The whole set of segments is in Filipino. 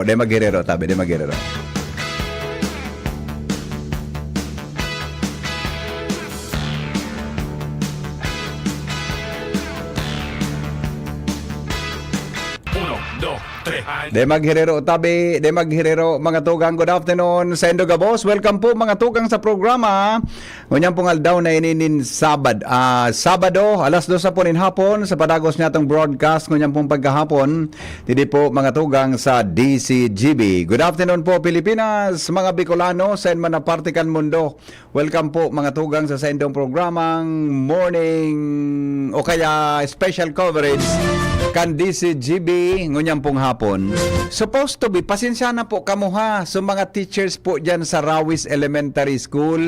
De Maguerrero, tabi, De Maguerrero. De Maguerrero, tabi, De Maguerrero, mga tugang, good afternoon sa Indoga Boss. Welcome po mga tugang sa programa. Ngunyan pong aldaw na ininin Sabado, alas 2 po nin hapon, sa padagos niya itong broadcast, ngunyan pong pagkahapon, hindi po mga tugang sa DCGB. Good afternoon po Pilipinas, mga Bicolano, sa man na partikan mundo. Welcome po mga tugang sa indong programang morning o kaya special coverage kan DCGB ngunyang pong hapon. Supposed to be, pasensya na po kamuha sa mga teachers po dyan sa Rawis Elementary School.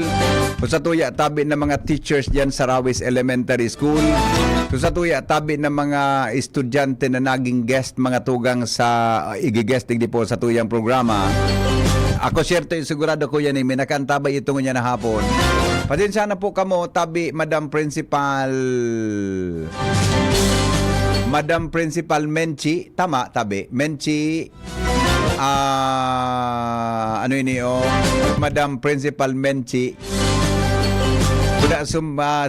O sa tuya tabi ng mga teachers dyan sa Rawis Elementary School. So sa tuya tabi ng mga estudyante na naging guest mga tugang sa igi-guesting di po sa tuyang programa. Ako syerto sigurado ko yan may nakantabay ito nga na hapon. Pasensya na po kamo tabi Madam Principal Menchi, tama tabi, Menchi, ano ini Madam Principal Menchi. Kuna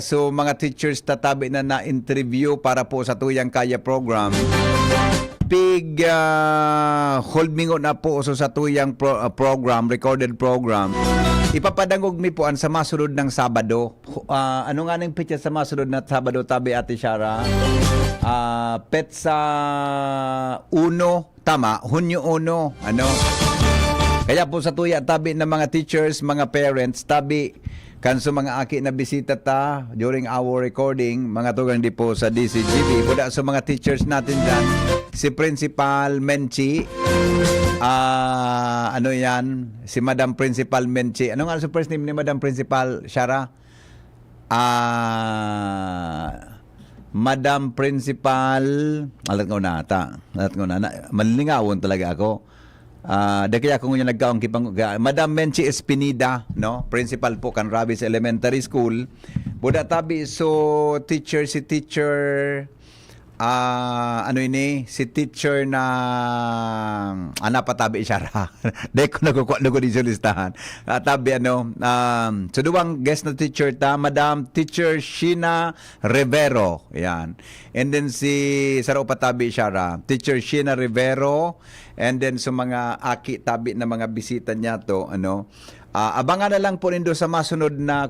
so mga teachers tatabi na na-interview para po sa tuyang kaya program. Hold mingo na po so sa tuyang program, recorded program. Ipapadangog mi po an sa masunod ng Sabado. Ano nga nang pitya sa masunod na Sabado tabi Ate Shara? Petsa 1, tama, Hunyo 1, ano? Kaya po sa tuya tabi ng mga teachers, mga parents, tabi kanso mga aki na bisita ta during our recording, mga tugang di po sa DCGB. Buda sa mga teachers natin dyan, si Principal Menchi, ano yan, si Madam Principal Menchi. Ano nga sa first name ni Madam Principal Shara? Madam Principal, alat ko na malingawon talaga ako. Dahil ako ngayon nagkaong kipang Madam Menchi Espinida, no? Principal po kan Rawis Elementary School. Buda tabi so si teacher si teacher na patabi siya ra. Dahil ko nakukuha di sa listahan. Tabi so duwang guest na teacher ta, Madam Teacher Sheena Rivero. Yan. And then saro patabi siya ra, Teacher Sheena Rivero. And then so mga aki tabi na mga bisita niya to, abangan na lang po nindo sa masunod na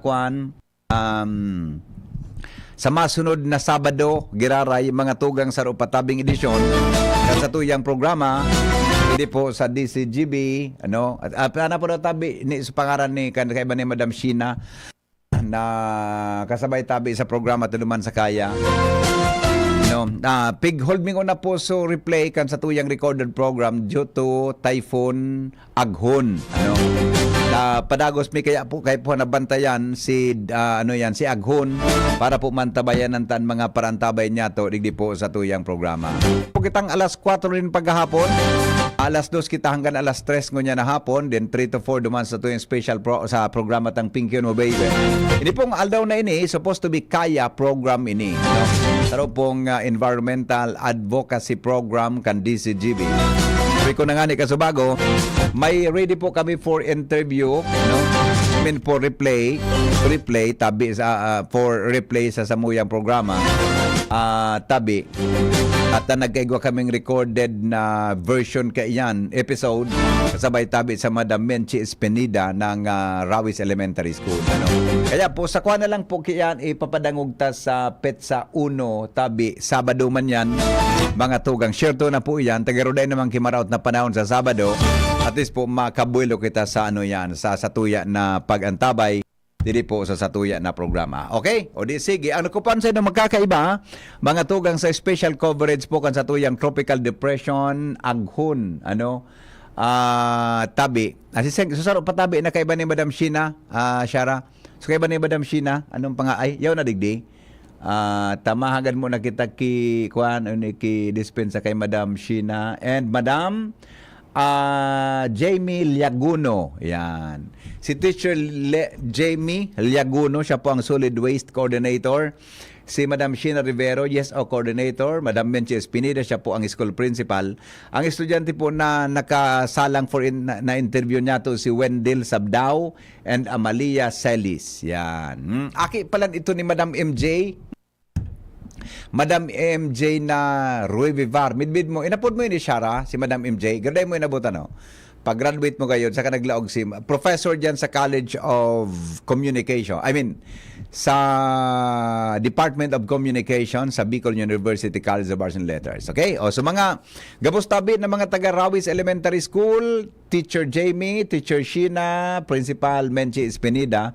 sa masunod na Sabado, giraray mga tugang sa patabing edisyon sa tuyang programa, hindi po sa DCGB, at po na tabi ni sa pangaran ni kaiba ni Madam Sheena na kasabay tabi sa programa Tuluman sa Kaya. Pig hold me na po so replay kan sa tuyang recorded program due to Typhoon Aghon. Padagos mi kaya po nabantayan si Aghon para po mantabayan ng mga parantabay niya to digdi po sa tuyang programa. Kitang alas 4 rin paghapon. Alas 2 kita hanggang alas 3 ngunya na hapon, then 3 to 4 duman sa tuyang special sa programa tang Pink Yun Mo Baby. Ini pong aldaw na ini supposed to be kaya program ini. Taro pong environmental advocacy program kan DCGB. Sabi ko na nga ni Kasubago, may ready po kami for interview, for replay tabi for replay sa samuyang programa. Tabi at nagkaigwa kaming recorded na version kaiyan episode kasabay tabi sa Madam Menchi Espinida ng Rawis Elementary School. Kaya po sa kuha na lang po kiyan ipapadangog ta sa Petsa 1 tabi Sabado man yan mga tugang. Share to na po yan, tagaroday naman kimaraot na panahon sa Sabado, at least po makabuelo kita sa sa tuya na pagantabay dili po sa satuya na programa. Okay? O di sige, ang nakupan sa na magkakaiba, mga tugang sa special coverage po kan sa tuyang Tropical Depression Aghon, tabi. Susaro patabi na kaiba ni Madam Sheena, Shara. So kaiba ni Madam Sheena, anong pangaay? Yaw na digdi. Tamahagan mo na kita ki dispensa kay Madam Sheena and Madam Jamie Liaguno. Yan. Si Teacher Jamie Liaguno, siya po ang Solid Waste Coordinator. si Madam Sheena Rivero, YesO Coordinator, Madam Menchi Espinida, siya po ang school principal. Ang estudyante po na nakasalang na interview niya to si Wendell Sabdao and Amalia Celis. Yan. Aki pala ito ni Madam MJ. Madam MJ na Rui Vivar. Midbid mo, inapod mo yun ni Shara, si Madam MJ. Gaday mo inabutan, no? Pag-graduate mo kayo, saka naglaog si professor dyan sa College of Communication. I mean, sa Department of Communication sa Bicol University College of Arts and Letters. Okay? O, so mga gabos tabi ng mga taga Rawis Elementary School, Teacher Jamie, Teacher Sheena, Principal Menchi Espinida,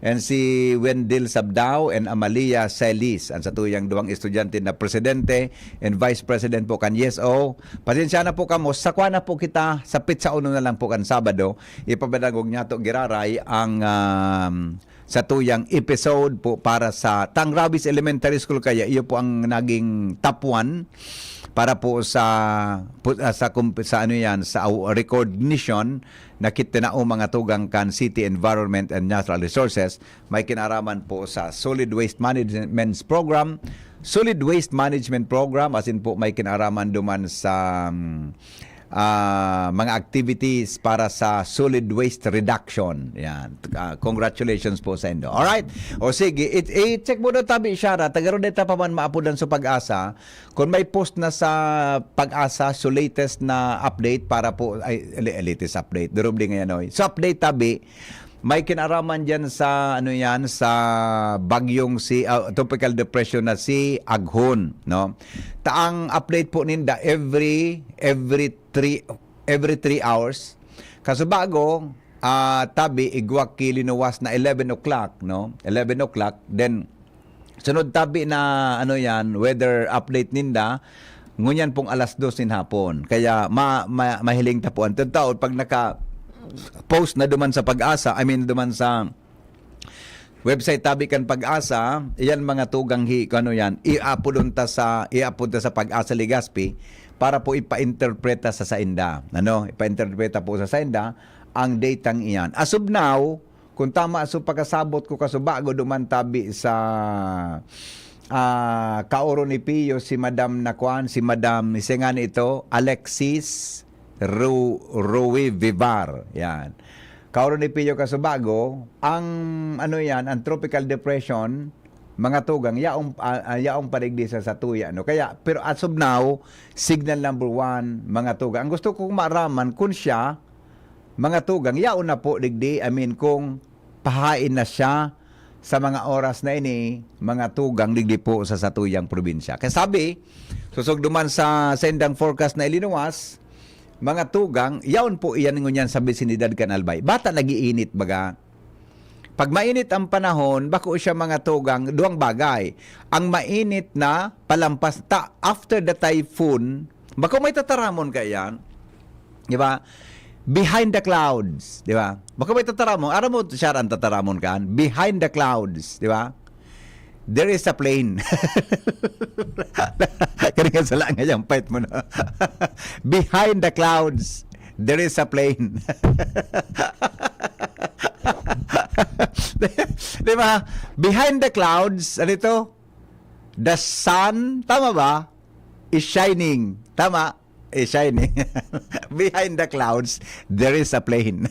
and si Wendell Sabdao and Amalia Celis, ang satuyang duwang estudyante na presidente and vice president po kan YesO. Pasensya na po kamo, sakwa na po kita sa pitsa uno na lang po kan Sabado. Ipapadagog niya to giraray ang sa tuyang episode po para sa Tang Rawis Elementary School, kaya iyo po ang naging top 1 para po sa ano yan, sa recognition na kitinao mga tugang kan City Environment and Natural Resources. May kinaraman po sa Solid Waste Management Program. Solid Waste Management Program, as in po may kinaraman duman sa mga activities para sa solid waste reduction. Yan. Congratulations po sa inyo. Alright? O sige, i-check mo na tabi, Shara. Tagaroon dito pa man maapudan sa Pag-asa. Kung may post na sa Pag-asa, so latest na update para po, latest update. Durubli ngayon, oy. So update tabi, may kinaraman dyan sa ano yan, sa bagyong tropical depression na si Aghon, no? Taang update po ninda every 3 hours. Kasubago tabi igwak kilinuwas na 11 o'clock, no? 11 o'clock, then sunod tabi na ano yan, weather update ninda ngunyan pong alas 2 hapon. Kaya mahiling tapuan taon pag post na duman sa Pag-asa, duman sa website tabi kan Pag-asa, iyan mga tugang ano yan, iapunta sa Pag-asa Legazpi para po ipa-interpreta sa sainda. Ano? Ipa-interpreta po sa sainda ang datang iyan. As of now, kung tama so pagkasabot ko kasubago duman tabi sa kaoro ni Pio si Madam Nakwan, si Madam isengan ito, Alexis Rui Vivar. Yan. Kaoro ni Pio Kasubago, ang ano yan, ang tropical depression, mga tugang, yaong paligdi sa tuya. No? Kaya, pero as of now, signal number 1, mga tugang. Ang gusto kong maaraman, kung siya, mga tugang, yaon na po digdi, kung pahain na siya sa mga oras na ini, mga tugang digdi po sa satuyang probinsya. Kaya sabi, susog duman sa sendang forecast na ilinuwas, mga tugang, yaon po iyan ngunyan sa bisinidad kan Albay. Bata nagiinit baga. Pag mainit ang panahon, bako siya mga tugang, duwang bagay. Ang mainit na palampas after the typhoon, bako may tataramon ka yan. Di ba? Behind the clouds. Di ba? Bako may tataramon. Aram mo siya ang tataramon ka? Behind the clouds. Di ba? There is a plane. Kaya sa lang nga yung fight mo na. Behind the clouds, there is a plane. Diba? Behind the clouds, ano ito? The sun, tama ba? Is shining. Tama? Is shining. Behind the clouds, there is a plane.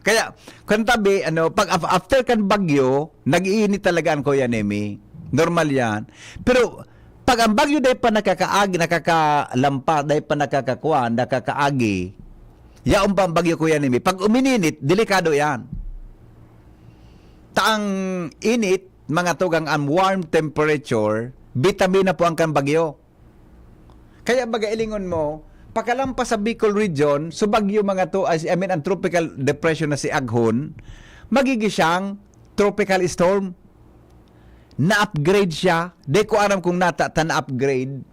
Kaya, kung tabi, pag after kan bagyo, nag-iinit talaga ang Kuya Nemi. Normal yan. Pero, pag ang bagyo dahil pa nakakalampa, dahil pa nakakaagi, yaong pa ang bagyo Kuya Nemi, pag umininit, delikado yan. Taang init, mga tugang ang warm temperature, vitamina po ang kan bagyo. Kaya bagailingon mo, pagkalampas sa Bicol region, subagyo mga to, ang tropical depression na si Aghon, magiging siyang tropical storm. Na-upgrade siya. Di ko alam kung na-upgrade.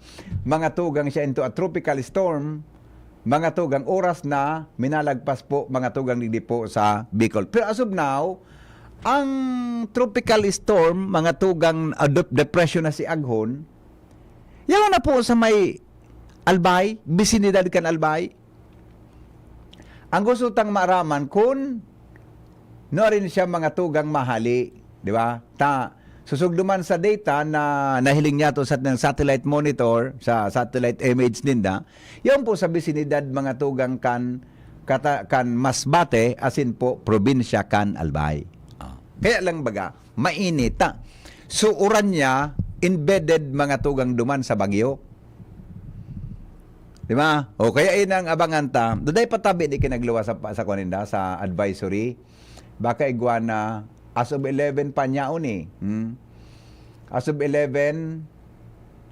Mga tugang siya into a tropical storm. Mga tugang oras na minalagpas po, mga tugang hindi po sa Bicol. Pero as of now, ang tropical storm, mga tugang depression na si Aghon, yawan na po sa may Albay, bisinidad kan Albay. Ang gusto tang maaraman kung no rin siya mga tugang mahali, di ba? susugduman sa data na nahiling niya to sa ng satellite monitor, sa satellite image ninda, yun po sa bisinidad mga tugang kan Masbate, asin po probinsya kan Albay. Kaya lang baga, mainita. So uran niya, embedded mga tugang duman sa Bagyo. Di ba? O kaya inang abangan ta, daday patabi di kinagluwa sa kuninda, sa advisory. Baka iguana, as of 11 pa niya ni. As of 11,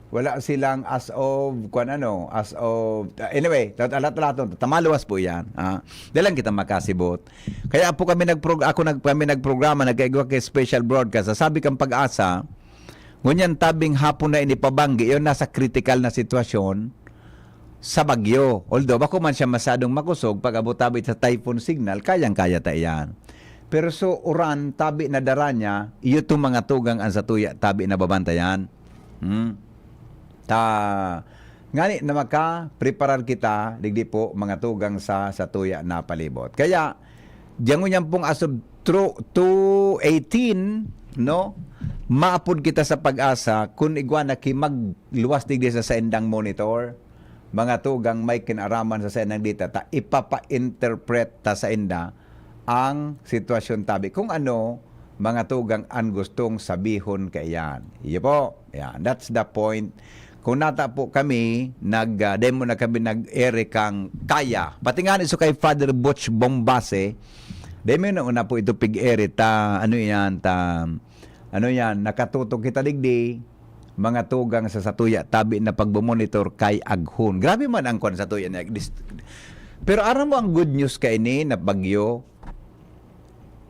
wala silang as of anyway, tamaluwas po yan. Dalang kita makasibot. Kaya po kami nagprograma, nagkaigwa kay special broadcast. Sabi kang Pag-asa, ngunyan tabing hapon na inipabanggi, yun nasa critical na sitwasyon sa Bagyo. Although, bako man siya masadong makusog, pag abot-abit sa typhoon signal, kayang-kaya tayo yan. Pero so, uran, tabi na dara niya, iyo itong mga tugang ang sa tuya, tabi na babantayan. Ngani na maka-preparar kita, digdi po, mga tugang sa tuya na palibot. Kaya, diyan ngunyan pong asob 218, no? Maapod kita sa Pag-asa, kung igwana ki magluwas digdi sa endang monitor, mga tugang may kinaraman sa endang dita, ta ipapa-interpret ta sa enda ang sitwasyon tabi. Kung ano, mga tugang ang gustong sabihon kayan. Iyo po. Yan. That's the point. Kung nata po kami, demo na kami nag-ere kang kaya. Pati nga iso kay Father Butch Bombase, demo na una po ito pig-ere, nakatutok kita digdi, mga tugang sa satuya, tabi na pagbumonitor kay Aghon. Grabe man ang kwan sa tuya. Pero aram mo ang good news kay ni na Bagyo,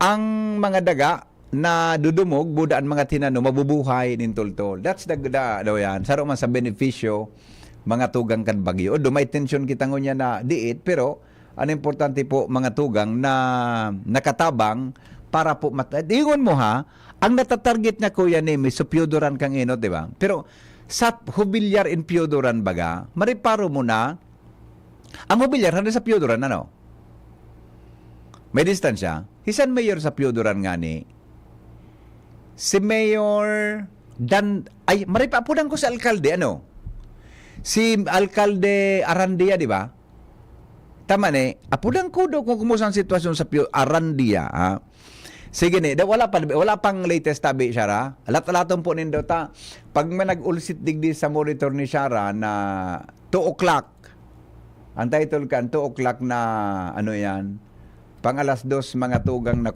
ang mga daga na dudumog, budaan mga tinano, mabubuhay nintultol. That's the daw yan. Saro man sa benepisyo, mga tugang kan Bagyo. O, may tension kita ngunya na diit, pero ang importante po, mga tugang na nakatabang para po, ingon mo ha, ang natatarget na kuya ni, may supyodoran kang inot, di ba? Pero sa hubilyar in pyodoran baga, mariparo mo na, ang hubilyar, handa sa pyodoran, ano? May distansya. Hisan mayor sa pyodoran nga ni, si Mayor maripapunan ko sa alkalde, ano? Si Alkalde Arandia, di ba? Tama ni, apudan ko do kung kumusta ang sitwasyon sa Arandia, ha? Sige ni, wala pang latest tabi, Shara. Alat-alaton po nindo ta. Pag may nag-ulsit digdi sa monitor ni Shara na 2 o'clock, ang title kan, 2 o'clock na, ano yan, pang alas 2 mga tugang na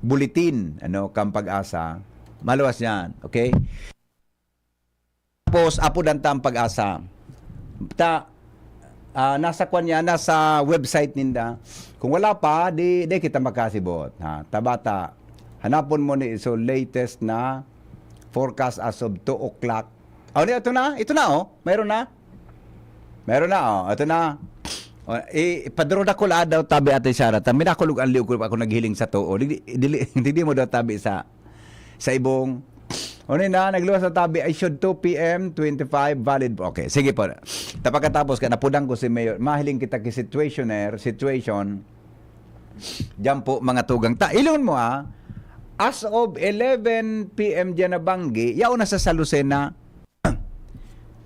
bulletin, ano, kang Pag-asa. Maluwas yan, okay? Tapos, apudan ta ang Pag-asa. Nasa nasa website ninda. Kung wala pa, di kita makasibot. Ha? Tabata, hanapon mo ni so latest na forecast as of 2 o'clock. Oh, ito na, oh. Meron na, oh. Ito na. Padro na ko la daw tabi ate Sara. Minakulog ang liw ko ako naghiling sa tuo. Hindi mo daw tabi sa ibong. Na, nagluwas sa tabi, I should 2 p.m. 25 valid. Okay, sige po. Pagkatapos ka, napudang ko si Mayor. Mahiling kita ki situation. Diyan po mga tugang. Ilon mo as of 11 p.m. dyan na banggi, yaw na sa Salucena.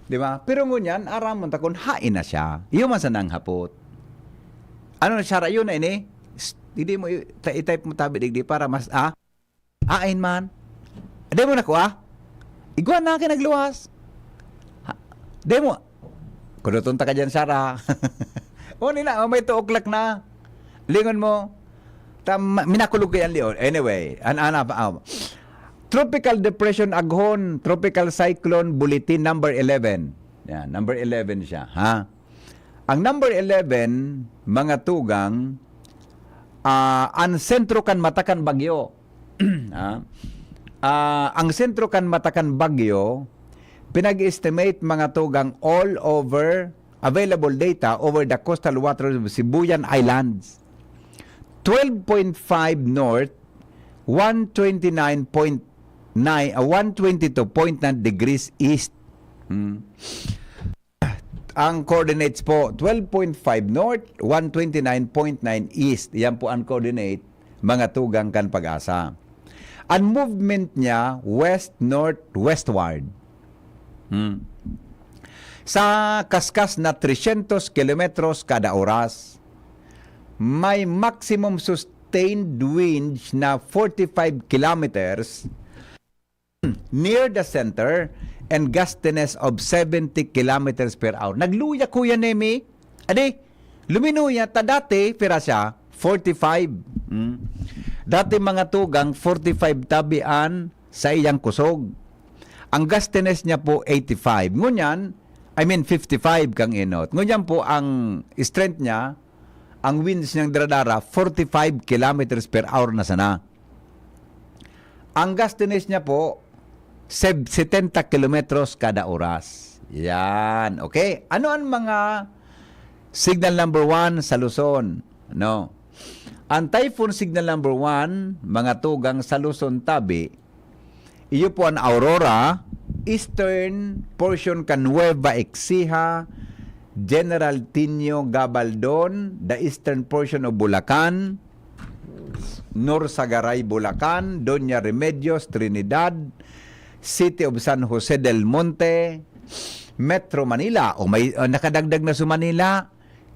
Di ba? Pero ngunyan, aramon ta kung hain na siya. Iyo man sa nanghapot. Ano na siya, yun na ini? Hindi mo, i-type mo tabi digdi para mas, ain man. Di mo na ko, Iguan na kinagluwas. Di mo. Kunutunta ka dyan, Sarah. O nila, may 2 o'clock na. Lingon mo. Minakulog ko yan, Leon. Anyway, Tropical Depression Aghon, Tropical Cyclone Bulletin number 11. Yan, number 11 siya, ha? Ang number 11, mga tugang, ang sentro kan Matakan Bagyo. Ang sentro kan Matakan Bagyo, pinag-estimate mga tugang all over available data over the coastal waters of Sibuyan Islands. 12.5 north, 122.9 degrees east. Ang coordinates po, 12.5 north, 129.9 east. Yan po ang coordinate, mga tugang kan Pag-asa. Ang movement niya, west-northwestward. Sa kaskas na 300 kilometros kada oras. May maximum sustained winds na 45 kilometers near the center and gustiness of 70 kilometers per hour. Nagluya Kuya Nemi. Adi, luminuya ta dati pera siya 45. Dati mga tugang 45 tabian sa iyang kusog. Ang gustiness niya po 85. Ngunyan, 55 kang inot. Ngunyan po ang strength niya, ang winds niyang daradara 45 kilometers per hour na sana. Ang gustiness niya po 70 kilometros kada oras. Yan. Okay? Ano ang mga signal number 1 sa Luzon? No. Ang typhoon signal number 1, mga tugang sa Luzon tabi, iyo po ang Aurora, eastern portion kan Nueva Ecija, General Tinio Gabaldon, the eastern portion of Bulacan, Norsagaray, Bulacan, Doña Remedios, Trinidad, City of San Jose del Monte, Metro Manila, o may nakadagdag na sa Manila,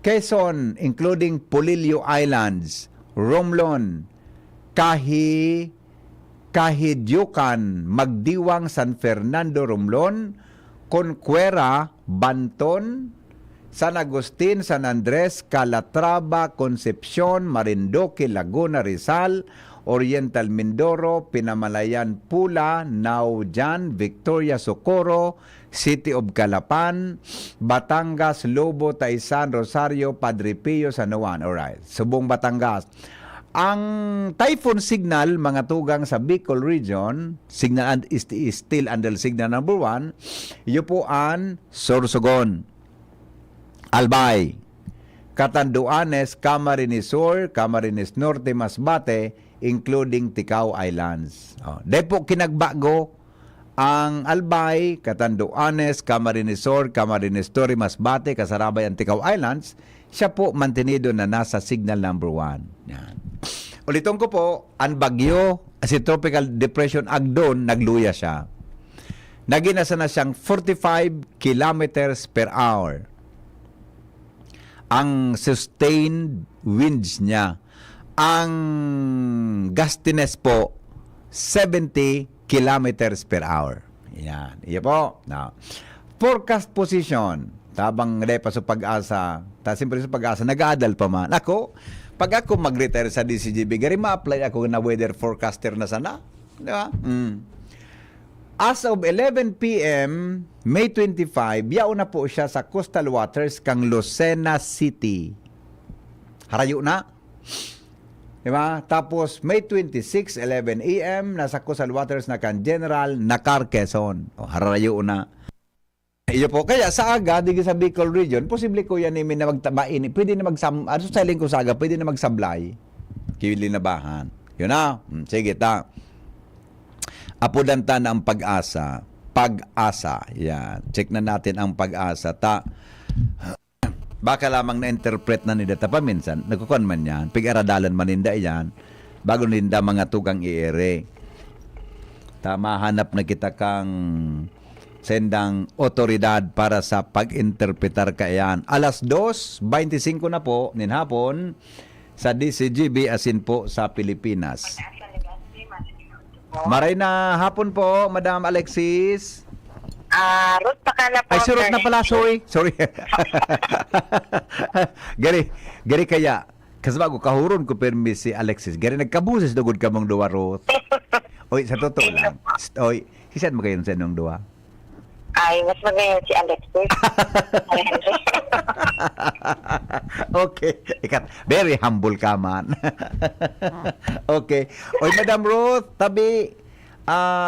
Quezon, including Polillo Islands, Romblon, Cahidyucan, Magdiwang, San Fernando, Romblon, Conquera, Banton, San Agustin, San Andres, Calatrava, Concepcion, Marinduque, Laguna, Rizal, Oriental Mindoro, Pinamalayan, Pula, Naujan, Victoria, Socorro, City of Calapan, Batangas, Lobo, Taysan, Rosario, Padre Pio, San Juan. Alright, Subong, Batangas. Ang typhoon signal, mga tugang sa Bicol region, signal is still under signal number 1, iyo po ang Sorsogon, Albay, Catanduanes, Camarines Sur, Camarines Norte, Masbate, including Ticao Islands. Depo kinagbago ang Albay, Catanduanes, Camarines Sur, Camarines Norte, Masbate, Kasarabay, and Ticao Islands, siya po mantenido na nasa signal number 1. Yan. Ulitin ko po, ang bagyo, si Tropical Depression Agdon, nagluya siya. Naginasa na siyang 45 kilometers per hour. Ang sustained winds niya, ang gustiness po, 70 kilometers per hour. Yan. Iya po. Now, forecast position. Tabang pa sa pag-asa. Siyempre sa pag-asa, nag-aadal pa man. Pag ako mag-retire sa DCGB, gari ma-apply ako na weather forecaster na sana. Di ba? As of 11 p.m., May 25, yaw na po siya sa coastal waters kang Lucena City. Harayo na. Di ba? Tapos, May 26, 11 a.m., nasa coastal waters na kang General Nacar, Quezon. Harayo na. Iyo po, kaya sa aga, di sa Bicol region, posible ko yan na magtabain. Pwede na selling ko sa aga, pwede na magsablay. Kilinabahan. Yun na. Sige, ta. Apudanta na ang pag-asa. Pag-asa. Yan. Check na natin ang pag-asa. Ta. Baka lamang na-interpret na nila ta pa minsan. Nagkukuan man yan. Pig-aradalan man ninda yan. Bago ninda mga tugang iere. Mahanap na kita kang sendang otoridad para sa pag-interpretar kayan. Alas 2:25 na po ninhapon sa DCGB asin po sa Pilipinas. Maray na hapon po, Madam Alexis. Ruth pa ka na po. Ay, si Ruth na pala, sorry. Gari kaya, kasi bago kahuron ko permis si Alexis. Gari nagkabusis dugod ka mong duwa, Ruth. Oy, sa totoo lang. Oy, kisan mo kayo sa inyong duwa? Ay, mas magayon si Alexis. Okay. Very humble ka man. Okay. Oy, Madam Ruth, tabi,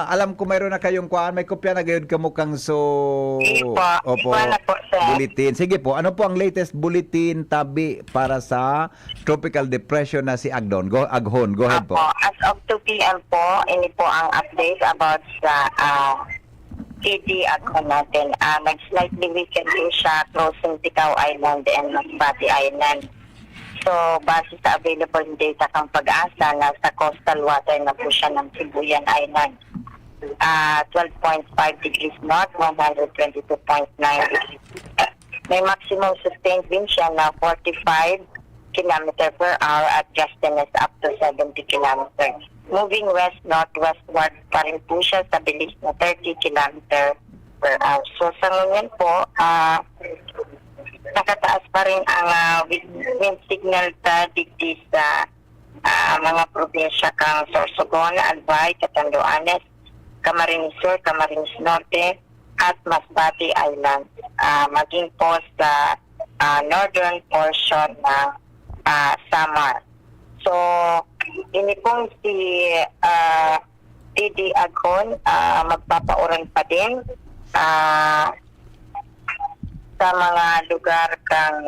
alam ko mayroon na kayong kuhaan. May kopya na gayon kamukhang Opo, na po, sir. Bulletin. Sige po, ano po ang latest bulletin, tabi, para sa tropical depression na si Aghon? Go ahead po. As of 2 p.m. po, ini po ang update about sa KD Aghon natin. Nag-slightly weaken din siya crossing Ticao Island and Masbate Island. So, base sa available data kang pag-asa, nasa coastal water na po siya ng Sibuyan Island. 12.5 degrees north, 122.9 degrees. May maximum sustained wind siya na 45 km per hour at gustiness up to 70 km. Moving west-northwestward pa rin po siya sa bilis na 30 km per hour. So, sa ngayon po, nakataas pa rin ang wind signal sa digdi sa mga probinsya kang Sorsogon, Albay, Catanduanes, Camarines Sur, Camarines Norte, at Masbate Island. Maging po sa northern portion ng Samar. So, ini pong si TD Aghon magpapauran pa din sa mga lugar kang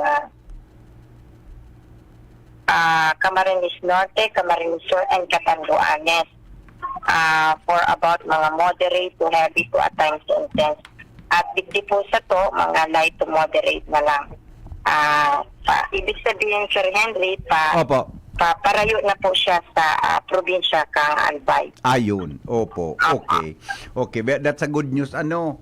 Camarines Norte, Camarines Sur, and Catanduanes for about mga moderate to heavy to at times intense. At digdi po sa to, mga light to moderate na lang. Ibig sabihin, Sir Henry, Opo. Parayo na po siya sa probinsya kang Albay. Ayun. Opo. Okay. Okay, that's a good news. Ano?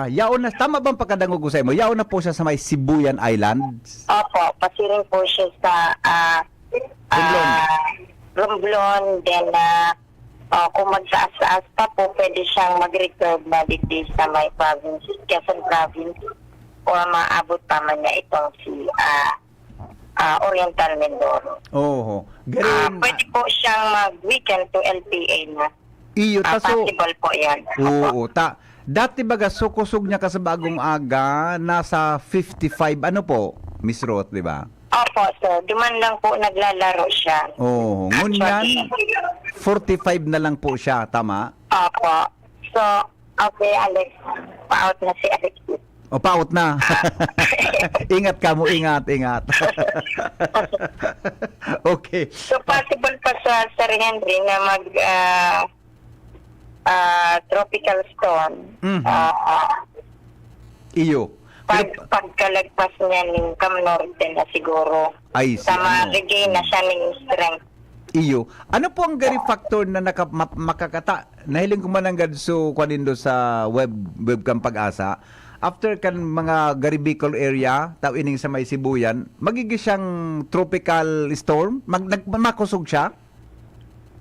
Yaon na, tama bang pagkadango ko sa mo? Yaon na po siya sa may Sibuyan Islands? Opo, pasiring po siya sa Romblon, then kung magsaas-saas pa po, pwede siyang mag-recurve na digdi sa may province, Quezon Province, o maabot pa man niya itong si Oriental Mindoro. Oo. Galing. Pwede po siyang mag-weekend to LPA na. Iyo, Possible po yan. Oo, dati baga sukusog niya ka sa bagong aga, nasa 55, ano po, Miss Roth, di ba? Opo, sir. Duman lang po naglalaro siya. Oo, ngunyan, 45 na lang po siya, tama? Opo. So, okay, Alex. Pa-out na si Alex. O, paut na. Ingat ka mo, ingat. Okay. So, possible pa sa Sir Henry na tropical storm. Iyo. Pagkalagpas niya ng Norte na siguro. Ay, sa ma-regain na siya ng strength. Iyo. Ano po ang gari factor na makakata? Nahiling ko man ang gadso kwanindo sa webcam Pag-asa. After kan mga Garibicol area, ining sa may Sibuyan, magiging siyang tropical storm? Makusog siya?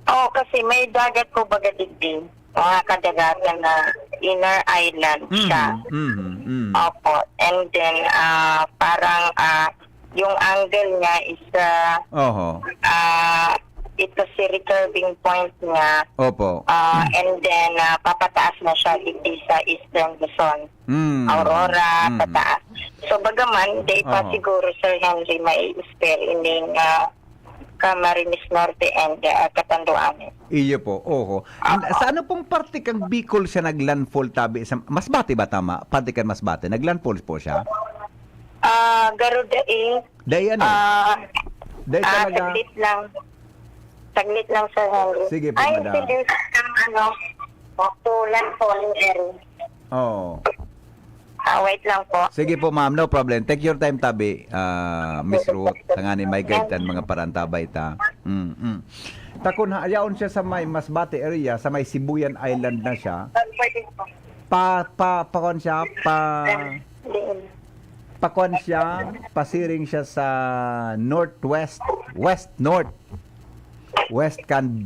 Oo, kasi may dagat po baga digdi. Mga kadagatan na inner island siya. Opo. And then, parang yung angle niya is ito si recurving point niya. Opo. And then, papataas na siya digdi sa Eastern Luzon. Aurora, pataas. So, bagaman, di pa siguro, Sir Henry, may spell in Camarines Norte and Catanduanes. Iyo po, oo. Sa ano pong parte kang Bicol siya naglandfall tabi? Masbate ba tama? Parte kan Masbate. Naglandfall po siya? Garuda Day ano? Day talaga. Saglit lang, Sir Henry. Sige po, madam. Ay, sige, landfalling area. Oo. Wait lang po. Sige po, ma'am. No problem. Take your time, tabi. Miss Ruth. Tangani may guide tan mga parantabay ta. Takon ayaon siya sa may Masbate area, sa may Sibuyan Island na siya. Pakon siya, pakon siya, pasiring siya sa northwest, west kan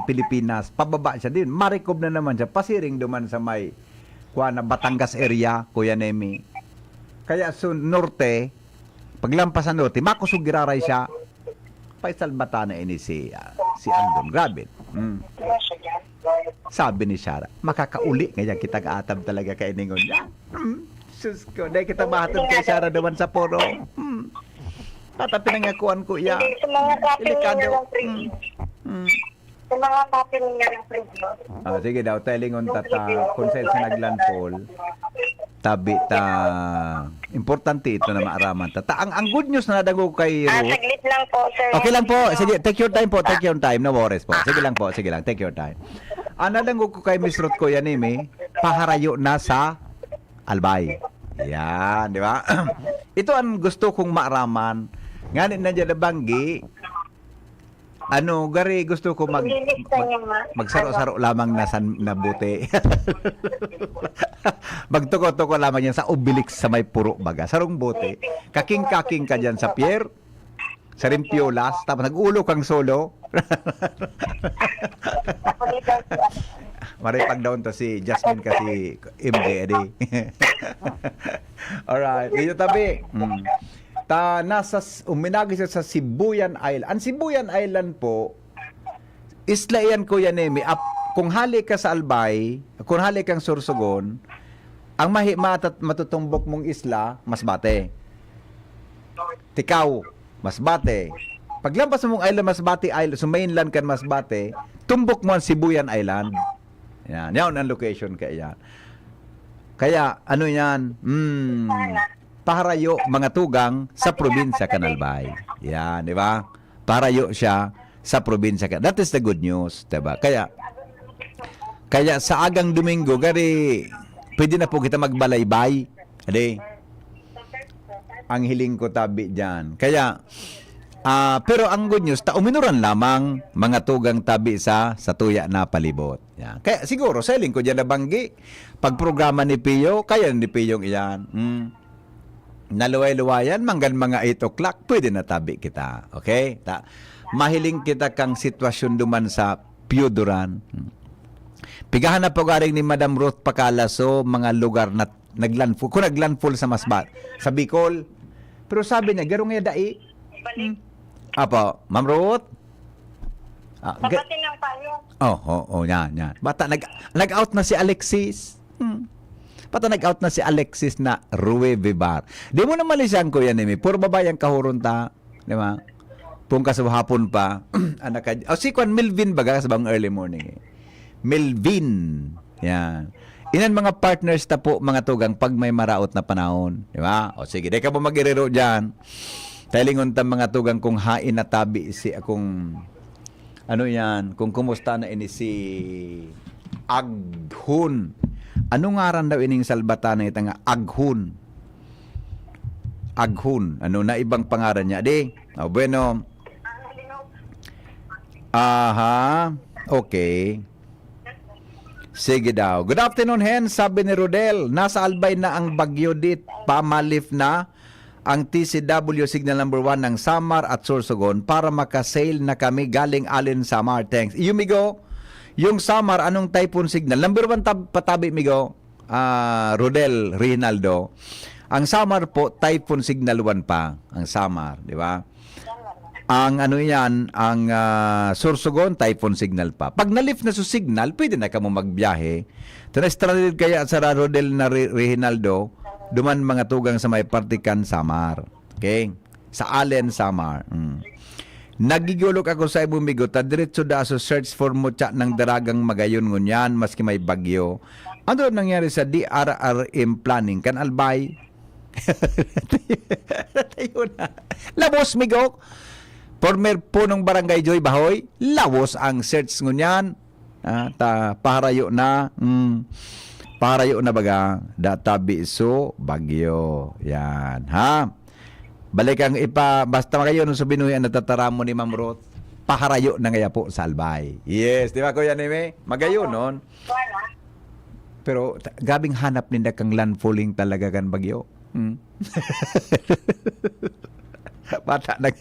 Pilipinas. Pababa siya din. Marikob na naman siya. Pasiring duman sa may Batangas area, Kuya Nemi. Kaya sa norte, paglampas sa norte, makusog giraray siya. Paisalbata na ini si Andon. Grabe. Sabi ni Shara, makakauli. Ngayon kita kaatab talaga kay Ningon. Sus ko, dahil kita mahatod kay Shara naman sa poro. Tatapinangakuan ko iya. Hindi, sa mga kapin niya lang preview. Sa mga kapin niya lang preview. Sige daw, telingon kung saan sa naglandfall, tabi importante ito na maaraman ta. Ang good news na nadago kay Ruth. Saglit lang po, sir. Okay lang po. Sige, take your time po. Take your time. No worries po. Sige lang po. Sige lang. Take your time. Nadago ko kay Miss Ruth ko yan, paharayo na sa Albay. Yan, di ba? Ito ang gusto kong maaraman Nga na dyan na banggi, ano, gari gusto ko Lilista niyo, magsaro-saro lamang na buti. Magtuko-tuko lamang yan sa Obelix sa may puro baga. Sarong buti. Kaking-kaking ka dyan sa pier, sa Rimpiolas, tapos nag-ulo kang solo. Maripag daw to si Jasmine kasi MJ edi. Alright, dito tabi. Uminagi siya sa Sibuyan Island. Ang Sibuyan Island po, isla yan Kuya Nemi. Kung hali ka sa Albay, kung hali kang Sorsogon, ang matutumbok mong isla, Masbate. Tikaw, Masbate. Paglampas mong island, Masbate Island, sa mainland kan Masbate, tumbok mo ang Sibuyan Island. Yan ang location kaya yan. Kaya, ano yan? Paharayo, mga tugang sa probinsya Kanalbay. Yan, di ba? Paharayo siya sa probinsya Kanalbay. That is the good news, di ba? Kaya sa agang Domingo, gari, pwede na po kita magbalaybay. Adi, ang hiling ko tabi dyan. Kaya, pero ang good news, uminuran lamang mga tugang tabi sa tuya na palibot. Yan. Kaya siguro, sa hiling ko dyan na banggi, pag programa ni Pio, kaya ni Pio iyan. Naluway-luwayan, manggan mga 8 o'clock, pwede na tabi kita. Okay? Mahiling kita kang sitwasyon duman sa Pioduran. Pigahan na pagaring ni Madam Ruth Pacalaso, mga lugar na naglandfall. Kung naglandfall sa Masbat, sa Bicol. Pero sabi niya, garong nga dai. Apo, Ma'am Ruth? Kapatin lang tayo. Yan. Bata, nag-out na si Alexis. Pata nag-out na si Alexis na Rue Vivar. Di mo na malisan ko yan, puro babayang kahurun ta. Di ba? Pungkas hapon pa. Si Kwan Melvin baga sa bang early morning. Melvin. Yan. Inan mga partners ta po, mga tugang, pag may maraot na panahon. Di ba? Sige, di ka po mag-irero dyan. Tailingon ta mga tugang kung hain na tabi si akong ano yan, kung kumusta na ini si Aghon. Ano ngaran daw ining salbatana ita nga Aghon? Aghon. Ano na ibang pangaran niya? Bueno. Okay. Sige daw. Good afternoon, Hen. Sabi ni Rodel, nasa Albay na ang Bagyo dit. Pamalif na ang TCW signal number 1 ng Samar at Sorsogon para makasail na kami galing Allen Samar. Thanks. Yumigo, yung Samar, anong typhoon signal? Number 1 patabi, Migo, Rodel Rinaldo. Ang Samar po, typhoon signal 1 pa. Ang Samar, di ba? Ang ano yan, ang Sorsogon, typhoon signal pa. Pag na-lift na sa signal, pwede na ka mo magbiyahe. Stranded kaya sa Rodel na Rinaldo, duman mga tugang sa may Partikan, Samar. Okay? Sa Allen, Samar. Nagigulok ako sa ibumigo, diretso da so search for mutya ng daragang magayon ngunyan, maski may bagyo. Ano nangyari sa DRRM planning? Kan Albay? Tayo na. Labos, migo. Former punong barangay Joy Bahoy, labos ang search ngunyan. Paharayo na. Paharayo na baga. Databi so bagyo. Yan. Ha? Balik ang basta kayo nung subinuhi ang natatara mo ni Ma'am Ruth, paharayo na ngaya po sa Albay. Yes, di ba Kuya Neme? Magayo nun. Pero gabing hanap ninda kang landfalling talaga kan bagyo. Bata na.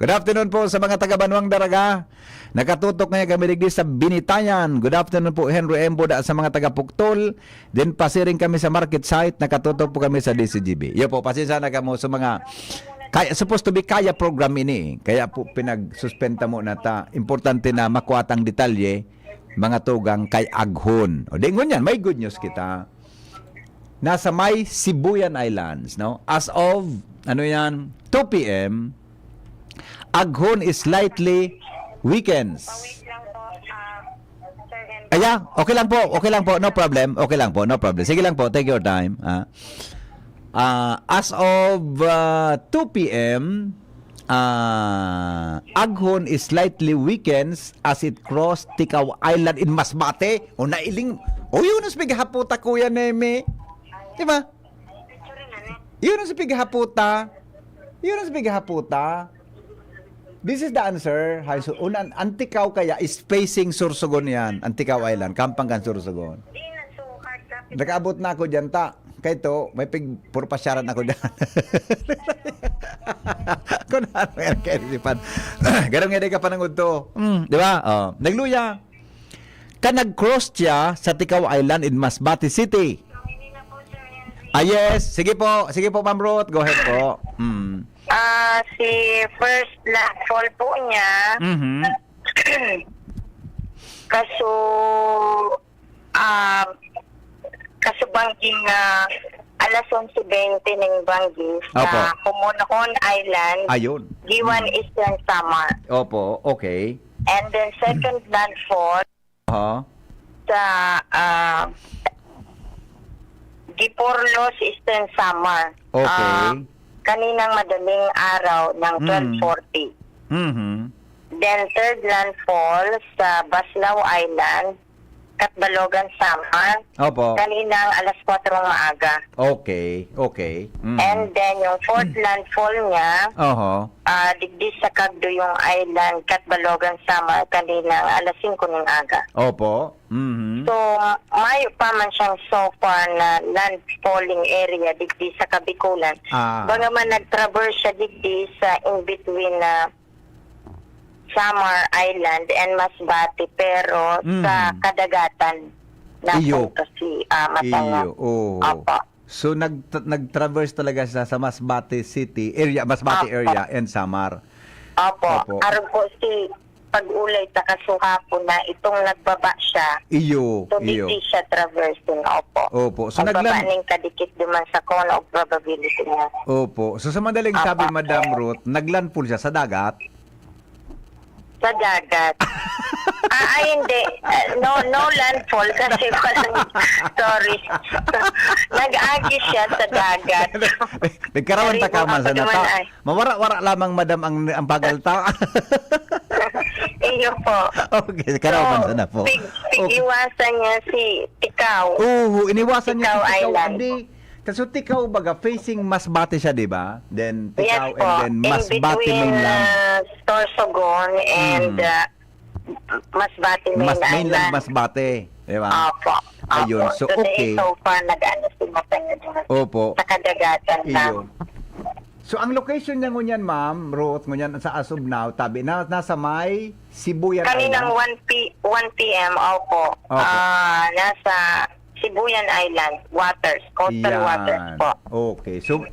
Good afternoon po sa mga taga-Banwang Daraga. Nakatutok ngayon kami digdi sa Binitayan. Good afternoon po Henry Embo sa mga taga-Puktol. Then pasiring kami sa market site. Nakatutok po kami sa DCGB. Yo po, pasensya na kamo sa mga supposed to be kaya program ini. Kaya po pinag-suspenda mo na ta. Importante na makuatang detalye mga tugang kay Aghon. O dingon yan, may good news kita. Nasa may Sibuyan Islands, no? As of 2 p.m. Aghon is slightly weekends. Okay lang po, no problem. Okay lang po, no problem. Sige lang po, take your time. As of 2 p.m., Aghon is slightly weekends as it crossed Tikaw Island in Masbate. O nailing, yun ang pigahaputa, Kuya Neme. Diba? Yun ang pigahaputa. Yun ang sabi haputa. This is the answer. So, unan, Antikaw kaya is facing Sursogon yan. Antikaw Island, Kampangan, Sursogon. Di na so hard copy. Nakaabot na ako dyan ta. Kaya to, may purpasyaran ako dyan. Kung ano yan kaisipan. Ganun nga di ka panangod to. Di ba? Oh. Nagluya. Nag-cross siya sa Tikaw Island in Masbate City. Hindi na po, Sir Henry. Yes. Sige po, Ma'am Ruth. Go ahead po. Si first landfall po niya, Mhm. kaso bangging alas 11:20 ng banggis Opo. sa Pumunhon Island, Ayun. Giwan Eastern Samar. Opo, okay. And then second landfall sa Giporlos Eastern Samar. Okay. Kaninang madaling araw ng 12:40. Mhm. Then third landfall sa Baslao Island, Katbalogan, Samar. Opo. Kaninang alas 4 maaga. Okay. And then yung fourth landfall niya, Oho. digdi sa Cagduyong Island, Katbalogan, Samar. Kaninang alas 5 ng aga. Opo. Mhm. So, mayo pa man siyang so far na landfalling area digdi sa Kabikulan. Bagaman nag-traverse siya digdi sa in-between na Samar Island and Masbate, pero sa kadagatan na Iyo. kasi Matanga. Iyo. Oh. Opo. So nag-traverse talaga siya sa Masbate City area, Masbate Opo. area and Samar. Opo. Opo. Aron po si pag-ulay ta kasuka po na itong nagbaba siya. Iyo. So, hindi siya traversing. Opo. Opo. So Pagbaba ning kadikit duman sa cone of probability niya. Opo. So sa madaling sabi, Madam Ruth, naglandfall siya sa dagat. Sa dagat. Hindi. No landfall kasi walang, sorry. Nag-agi siya sa dagat. Nagkaroon ta ka man sa Pagaman nata. ay. Mawara-wara lamang, Madam, ang bagal ta. Iyo po. Okay, karoon man sana po. Iwasan niya si Tikaw. Iniwasan niya Tikaw si Tikaw. Island. Hindi. Kasi Tikaw baga facing Masbate siya, di ba? Then Yes Tikaw po. and then Masbate In between mainland. Sorsogon and Masbate Mainland Masbate, di ba? Opo. Ayun. So okay. So far, nag-ano si Matanga Opo. sa kadagatan na. Iyo. So ang location niya ngunyan, Ma'am Ruth, ngunyan sa as of now, tabi na nasa may Sibuyan Kaninang Island. 1 p.m. Opo. Opo. Nasa Sibuyan Island, waters, coastal waters po. Okay. So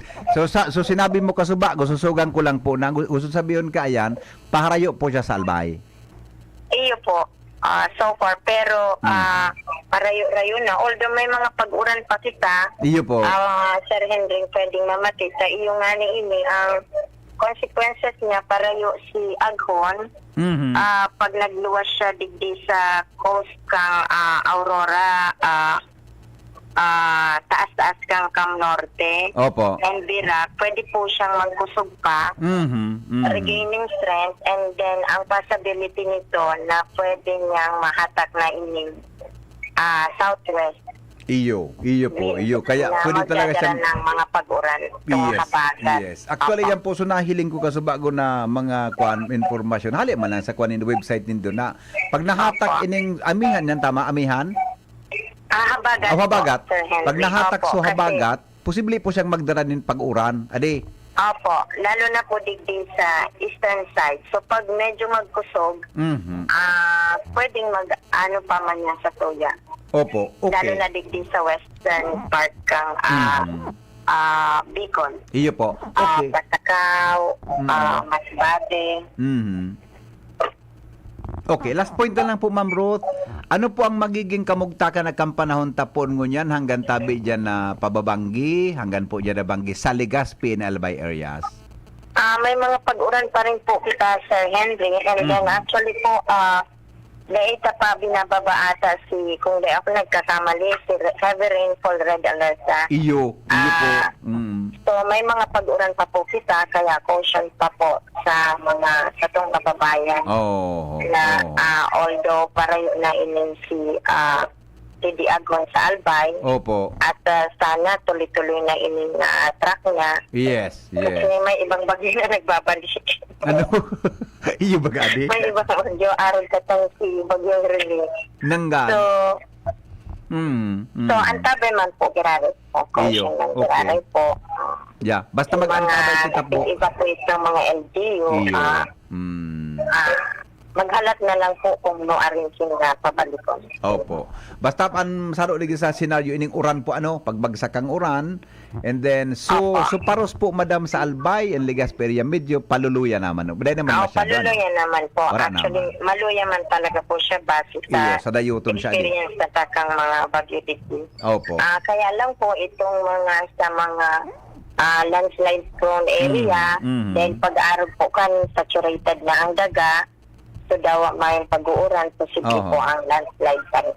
sinabi mo kasuba, gususugan ko lang po na gusto sabihin ka ayan, paharayo po siya sa Albay. Iyo po. So far, pero parayo-rayo na. Although may mga pag-uran pa kita, Iyo po. Sir Henry, pwedeng mamatay sa iyo nga ni ini ang consequences niya parayo si Aghon. Mhm. Pag nagluwas siya digdi sa coast kang Aurora, taas-taas kang Cam Norte, Opo. and Virac, pwede po siyang magkusog pa, regaining strength, and then ang possibility nito na pwede niyang mahatak na ining southwest. Iyo po. Kaya na pwede talaga magdadala siyang ng mga pag-uran itong habagat. Yes. Actually, Opo. yan po, so nahiling ko kasubago na mga informasyon. Hali man lang sa kuan in website nindo na pag nahatak ining amihan yan, tama? Amihan? Habagat. Habagat. po, Sir Henry. Pag nahatak Opo, sa kasi- habagat, posible po siyang magdala ng pag-uran. Adi? Opo, lalo na po digdi sa eastern side. So pag medyo magkusog, Mhm. pwedeng ano pa man yan sa Tuya. Opo. Lalo Okay. na digdi sa western part kang Bicol. Iyo po. Okay. Patakaw, Masbate. Mhm. Okay, last point na lang po, Ma'am Ruth. Ano po ang magiging kamugtakan na kampanahon tapon ngunyan hanggang tabi dyan na pababanggi, hanggang po dyan na banggi sa Legazpi and Albay areas? May mga pag-uran pa rin po kita, Sir Henry. And then actually po, naita pa binababa ata kung di ako nagkakamali, si heavy rainfall red alert sa. Iyo po. So may mga pag-uran pa po kita, kaya caution pa po sa tong kababayan. Oh. Na although parayo na inin si TD Agon sa Albay. Opo. At sana tuloy-tuloy na ining track niya. Yes, Kasi yes. may ibang bagyo na nagbabalik. Ano? Iyo ba gadi? May ibang bagyo, aral ka tang si Bagyo Rene. Nanggan. So, Mm. antabi man po, grabe po. Iyo, Caution lang, okay. grabe po. Yeah, basta mag-antabay kita po. Evacuate ng mga LGU. Iyo. Maghalat na lang po kung no arranging na pabalikon. Opo. Basta ang saro lagi sa senaryo ining uran po ano, pagbagsak ang uran. And then so paros po madam sa Albay and Legazperia medyo paluluya naman. Hindi naman masyado. Paluluya naman po. Wala Actually, naman. maluya man talaga po siya base Iyo, sa sa dayuton siya. experience na takang mga bagyo dito. Opo. Kaya lang po itong mga sa mga landslide prone area, dahil pag-araw po kan saturated na ang daga, so daw may pag-uuran, posible po ang landslide pa rin.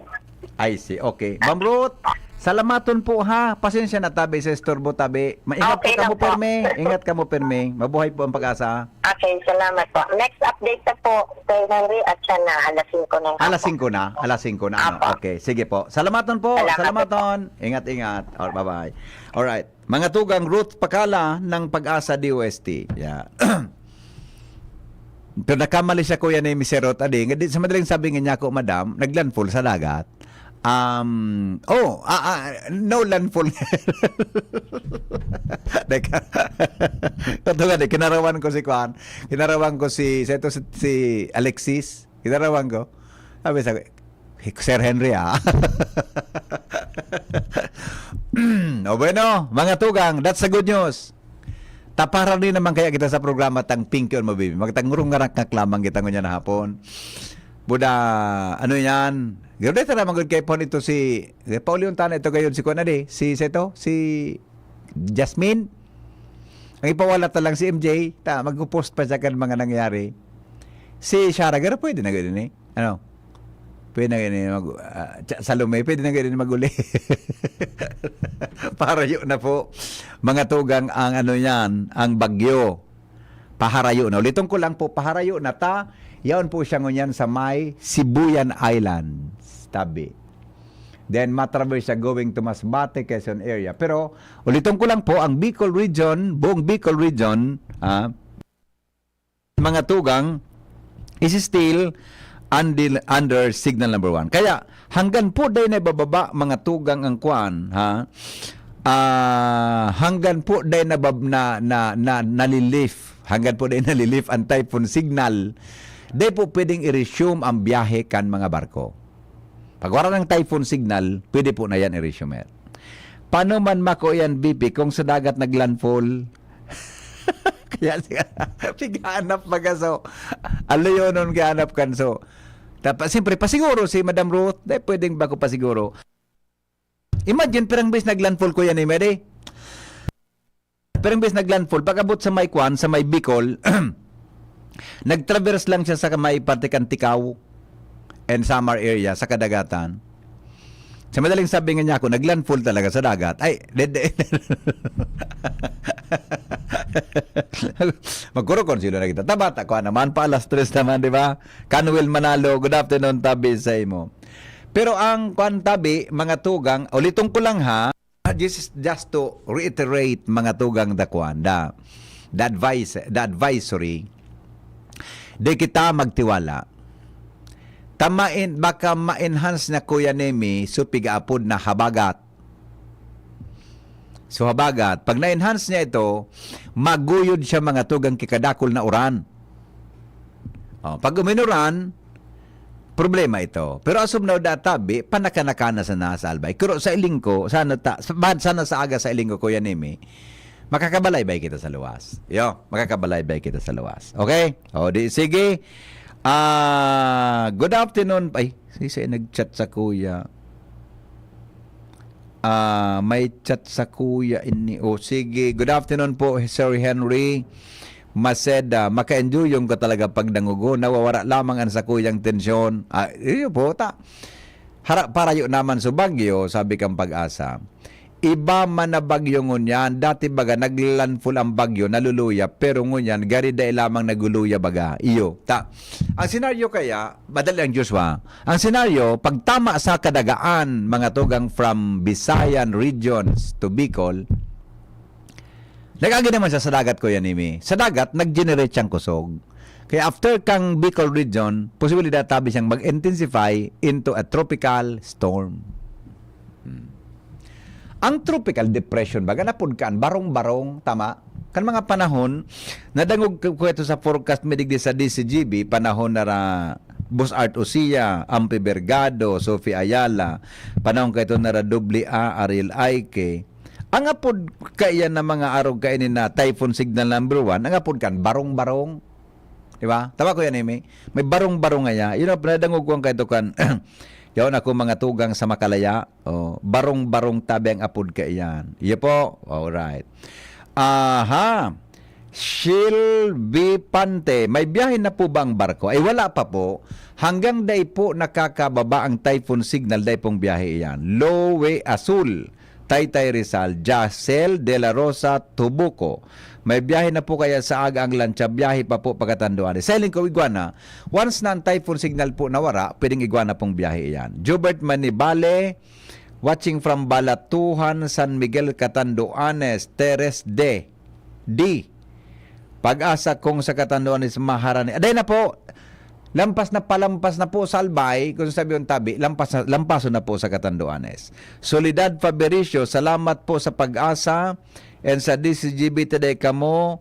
I see. Okay. Ma'am Ruth, salamaton po ha. Pasensya na tabi sa estorbo tabi. Maingat Okay po ka lang mo po. perme. Ingat ka mo perme. Mabuhay po ang pag-asa. Okay, salamat po. Next update na po, Sir Henry, at siya na alas 5 ng Alas 5 na. Alas 5 na. Ano? Apo. Okay. Sige po. Salamaton po. Salamat Salamaton. Ingat-ingat. Bye-bye. Alright. Mga tugang Ruth Pakala ng Pag-asa DOST. Yeah. Pero nakamali siya kuya ni Mr. Ruth Adi. Sa madaling sabi nga niya ko, madam, naglandfall sa dagat. No landfall. Teka. Ito nga, kinarawan ko si Kwan. Kinarawan ko si Alexis. Kinarawan ko. Sabi sa Sir Henry, O bueno, mga tugang, that's the good news. Taparan din naman kaya kita sa programa tang Pinky on Mabibi. Magtangurong nga kaklamang kita ngunya na hapon. Buda, ano yan? Gano'n na naman kay Pon ito si Paulion Tana, ito gayon si Kuanade, si Jasmine. Ang ipawala lang si MJ, mag-post pa siya kan mga nangyari. Si Shara, gano'n pwede na gano'n eh. Ano? Pwede na gano'n Salome, pwede na gano'n maguli. Paharayo na po. Mga tugang ang ano yan, ang bagyo. Paharayo na. Ulitong ko lang po, paharayo na ta. Yaon po siya ngunyan sa may Sibuyan Islands, tabi. Then matraverse siya going to Masbate, Quezon area. Pero ulitong ko lang po, ang Bicol region, buong Bicol region, mga tugang, is still under signal number 1. Kaya hanggang po dahil na bababa mga tugang ang kuan, hanggang po dahil nalilift, hanggang po dahil nalilift ang typhoon signal, di po pwedeng i-resume ang biyahe kan mga barko. Pag wala ng typhoon signal, pwede po na yan i-resume. Paano man mako yan, BP, kung sa dagat naglandfall? Kaya piganap magaso. Alo yun nun gahanap kan so. Siyempre, pasiguro si Madam Ruth, di pwedeng ba ko pasiguro. Imagine, perang base naglandfall ko yan eh, Mary. Perang base naglandfall, pag-abot sa may Kwan, sa may Bicol, nag-traverse lang siya sa may Partikan Tikaw and Samar area sa kadagatan. Sa madaling sabi nga niya ako, naglandfall talaga sa dagat. Ay, magkurukon sila na kita. Tabat ako naman pa alas 3 naman, di ba? Canwell Manalo, good afternoon, tabi sa imo. Pero ang kwan tabi, mga tugang, ulitong ko lang ha, just to reiterate mga tugang dakwan, the advisory, di kita magtiwala. Baka ma-enhance na Kuya Nemi so pigaapod na habagat. So habagat, pag na-enhance niya ito, maguyod siya mga tugang kikadakol na uran. Pag uminuran, problema ito. Pero asum na databi, panakanakana sa nasa Albay. Pero sa ilingko, sana sa aga sa ilingko, Kuya Nemi, makakabalay-bay kita sa luwas. Makakabalay-bay kita sa luwas. Okay? Sige. Good afternoon. Ay, nag-chat sa kuya. May chat sa kuya. Sige. Good afternoon po, Sir Henry. Maseda, maka-enjoy yung ko talaga pag nangugo. Nawawara lamang ang sa kuyang tensyon. Iyo po, para yun naman sa bagyo, sabi kang Pag-asa. iba man na bagyo ngunyan, dati baga naglandfall ang bagyo, naluluya, pero ngunyan, gari dahil lamang naguluya baga. Iyo. Ang senaryo kaya, madali ang Joshua, ang senaryo, pag tama sa kadagaan, mga tugang from Visayan regions to Bicol, nagagi naman siya sa dagat ko yan, Imi. Sa dagat, nag-generate siyang kusog. Kaya after kang Bicol region, posibilidad tabi siyang mag-intensify into a tropical storm. Ang tropical depression, baga napudkan, barong-barong, tama? Kan mga panahon, nadangog ko ito sa forecast medigdi sa DCGB, panahon na Boss Art Ucia, Ampi Bergado, Sophie Ayala, panahon ko ito na AA, Ariel Aike. Ang apod kaya na mga araw kainin na typhoon signal number 1, ang apod kan, barong-barong. Diba? Tama ko yan, Amy? May barong-barong nga. Yun ang pinadangog ko ang kaito kan, yaon ako mga tugang sa Makalaya. Oh, barong-barong tabi ang apod ka iyan. Iya po. Alright. Aha. Shilby Pante. May biyahe na po ba ang barko? Ay wala pa po. Hanggang day po nakakababa ang typhoon signal day pong biyahe iyan. Lowe Azul. Taytay Rizal. Jacel De La Rosa Tubuco. May biyahe na po kaya sa aga ang lancha, biyahe pa po pagkatanduan. Sailing ko iguana, once na ang typhoon signal po nawara, pwedeng iguana pong biyahe iyan. Jubert Manibale, watching from Balatuhan, San Miguel, Catanduanes, Teres D. Pag-asa kong sa Catanduanes, Maharani. Aday na po, palampas na po sa Albay, kung sabi yung tabi, lampaso na po sa Catanduanes. Solidad Fabericio, salamat po sa pag-asa. And sa DCGB today kamo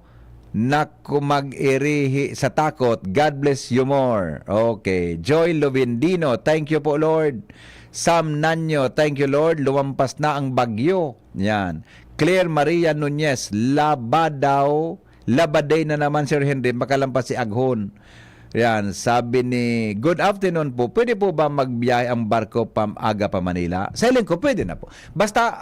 na kumag-irihi sa takot. God bless you more. Okay. Joy Lovindino, thank you po Lord. Sam Nanyo, thank you Lord. Lumampas na ang bagyo. Yan. Claire Maria Nunez, labaday na naman Sir Henry, makalampas si Aghon. Yan, sabi ni, good afternoon po, pwede po ba magbiyahe ang barko aga pa Manila? Sailing ko, pwede na po. Basta,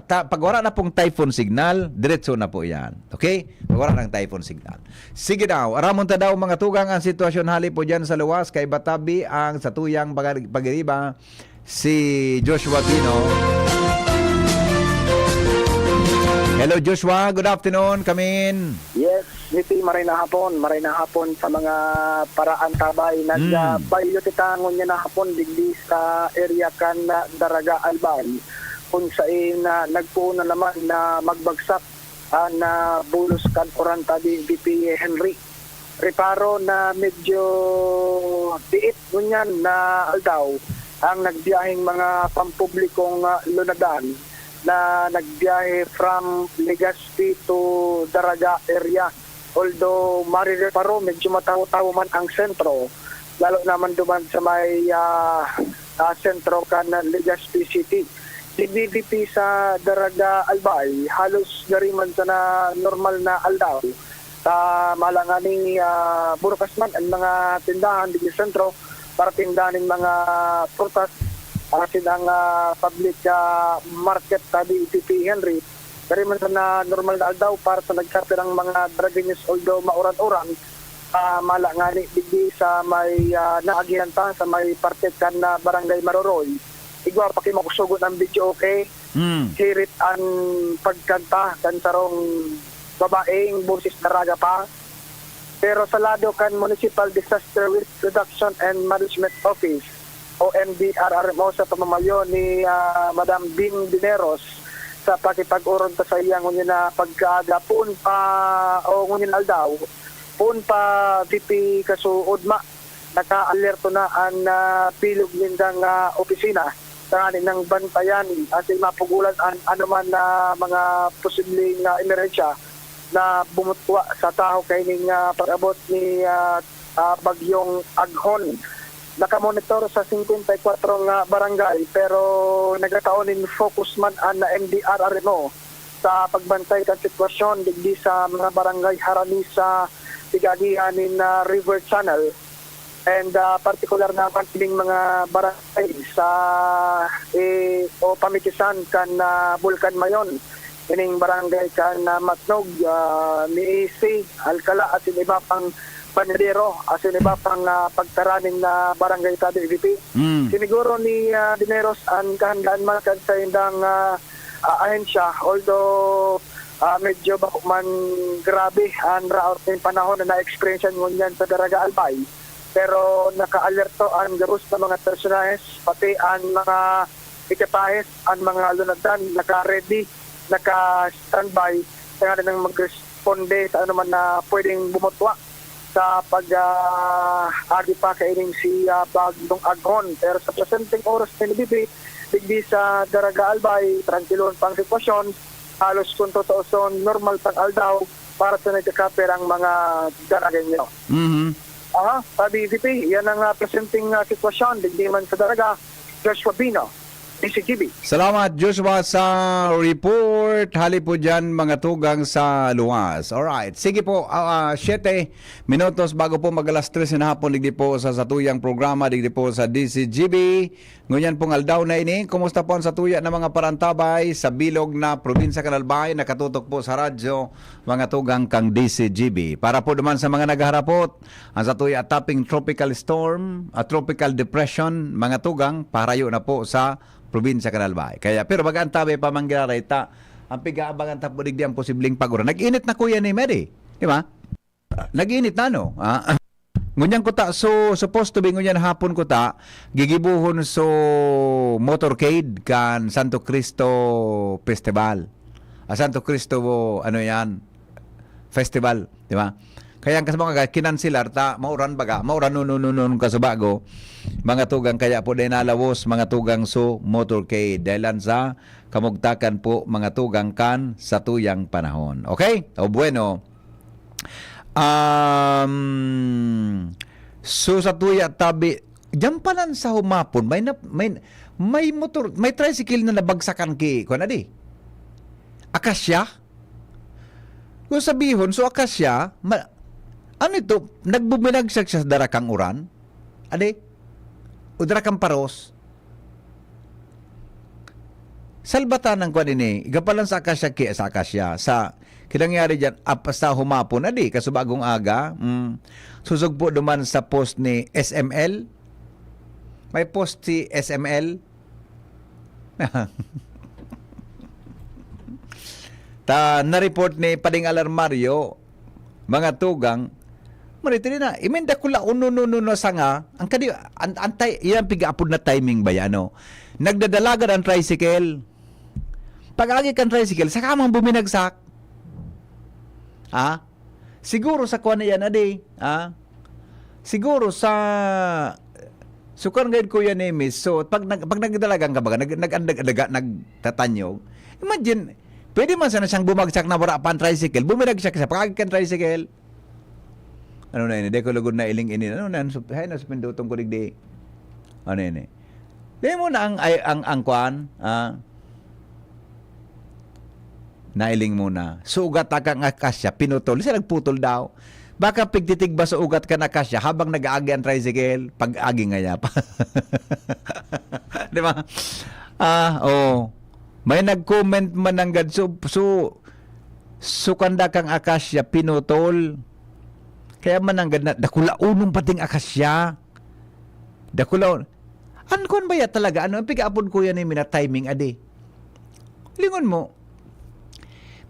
pag wala na pong typhoon signal, diretso na po yan. Okay? Pag wala ng typhoon signal. Sige daw, aramon ta daw mga tugang ang sitwasyon hali po dyan sa luwas, kay Batabi ang satuyang pagiriba, si Joshua Pino. Hello Joshua, good afternoon, come in. Yes, Niti, maray na hapon sa mga paraan tabay. Nagbayo titangon niya na hapon digdi sa area kan na Daraga Albay. Kung saan nagpuno naman na magbagsak na bulos kan oranta di BP Henry. Reparo na medyo tiit ngunyan na aldaw ang nagbiyahing mga pampublikong lunadan na nagbiyahe from Legazpi to Daraga area. Although marireparo, medyo mataw-taw man ang sentro, lalo naman duman sa may sentro kan Legazpi City. Si BDP sa Daraga Albay, halos gariman sa na normal na aldaw. Malanganing burukas man ang mga tindahan di sentro para tindahan ng mga prutas. Kasi ang public market tadi PP Henry, dari man na normal na aldaw para sa nagkapirang mga draganes although mauran-uran, malangani digdi sa may naagihan pa sa may parte kan na barangay Maroroy. Igwa pakimakusugot ang video, okay? Hirit ang pagkanta kan sarong babaeng boses Daraga pa. Pero sa lado kan Municipal Disaster Risk Reduction and Management Office o MDRRMO sa pamamayo ni Madam Bin Dineros sa pakipag-uron ta sa iyang ngunyan na pagkaaga puun pa o ngunyan aldaw puun pa VP Kasuudma naka-alerto na ang pilog nindang opisina sa ng bantayan at mapugulan anuman na mga posibleng emerensya na bumutwa sa tao kay ning pag-abot ni bagyong Aghon. Nakamonitor sa 54 nga barangay pero nagkataonin focus man ang MDRRMO sa pagbantay kan sitwasyon digdi sa mga barangay harani sa tigagihan ni River Channel and particular naman ding mga barangay sa o pamitisan kan Bulkan Mayon ining barangay kan Matnog, Niisi, Alcala at iba pang Panadero, asin iba pang pagtaraning na barangay sa DVP. Siniguro ni Dineros ang kahandaan man kan sa indang ahensya. Although medyo bako man grabe ang raot ng panahon na na-experience ngunyan sa Daraga Albay. Pero naka-alerto ang garus na mga personahes, pati ang mga ekipahes, ang mga lunadan, naka-ready, naka-standby, kaya na nang mag-responde sa anuman na pwedeng bumutwa sa pag-agi pa kaining si Bagong Aghon. Pero sa presenteng oras na nabibi, digdi sa Daraga Albay, tranquilon pang sitwasyon, halos kung totooson, normal pang aldaw para sa nagkakaper ang mga Daragenyo. Sabi DP, yan ang presenting sitwasyon, digdi man sa Daraga, Joshua Bino, DCGB. Salamat Joshua sa report. Hali po dyan mga tugang sa luwas. Alright. Sige po, 7 minutos bago po mag alas 3 na hapon, digdi po sa satuyang programa, digdi po sa DCGB. Ngunyan pong aldaw na ini. Kumusta po ang satuya ng mga parantabay sa bilog na probinsya Kanalbay? Nakatutok po sa radyo mga tugang kang DCGB. Para po naman sa mga nagharapot, ang satuya tapping tropical storm, tropical depression, mga tugang, parayo na po sa probinsya Kanalbay. Kaya pero magantabi pa manggirarita ang pigaabangan tapudig di ang posibleng pag-uran. Nag-init na kuya ni Mary, di ba? Nag-init na no. Ngunyan ko ta so supposed to be ngunyan hapon ko ta gigibuhon so motorcade kan Santo Cristo Festival. Santo Cristo ano yan? Festival, di ba? Kaya ang kasama kinansilar ta mauran baga, mauran nun kasubago. Mga tugang kaya po din nalawos mga tugang so motorcade dahilan sa kamugtakan po mga tugang kan sa tuyang panahon. Okay? O bueno. So sa tuya tabi diyan pa lang sa humapon may motor, may tricycle na nabagsakan ki kuno di. Akasya. Kung sabihon so akasya ano ito? Nagbuminagsak siya sa darakang uran? Ade? O darakang paros? Salbatan ng kwan ini, igapalan sa akasya sa akasya. Sa kinangyari dyan, sa humapon, ade, kasubagong aga, susog po duman sa post ni SML. May post si SML. Na-report ni Pading Alarmario, mga tugang, marito na, imenda ko la uno sanga, ang kadi, antay, yan pigaapod na timing ba yan, no? Nagdadalagan ang tricycle. Pag-agi kang tricycle, saka mang buminagsak. Siguro sa kuha na yan, ade. Siguro sa, sukan ngayon ko yan, miss. So, pag nagdalagan ka ba, nagtatanyog, imagine, pwede man sana siyang bumagsak na wala pa ang tricycle, buminagsak siya, pag-agi kang tricycle, ano na yun? Di ko lugod na iling ini. Ano na yun? Hay na supindutong ko digdi. Ano yun eh? Di mo na ang kwan. Nailing muna. Sugat akang akasya. Pinutol. Siya nagputol daw. Baka pigtitig ba sa ugat ka na akasya habang nag-aagi ang tricycle? Pag-agi nga pa. Di ba? May nag-comment man ng gadso. Sukanda kang akasya. Pinutol. Kaya mananggad na, dakula unong pating akasya. Dakula Ankon ba ya talaga? Ano? Pigaapon ko yan na timing, ade. Lingon mo.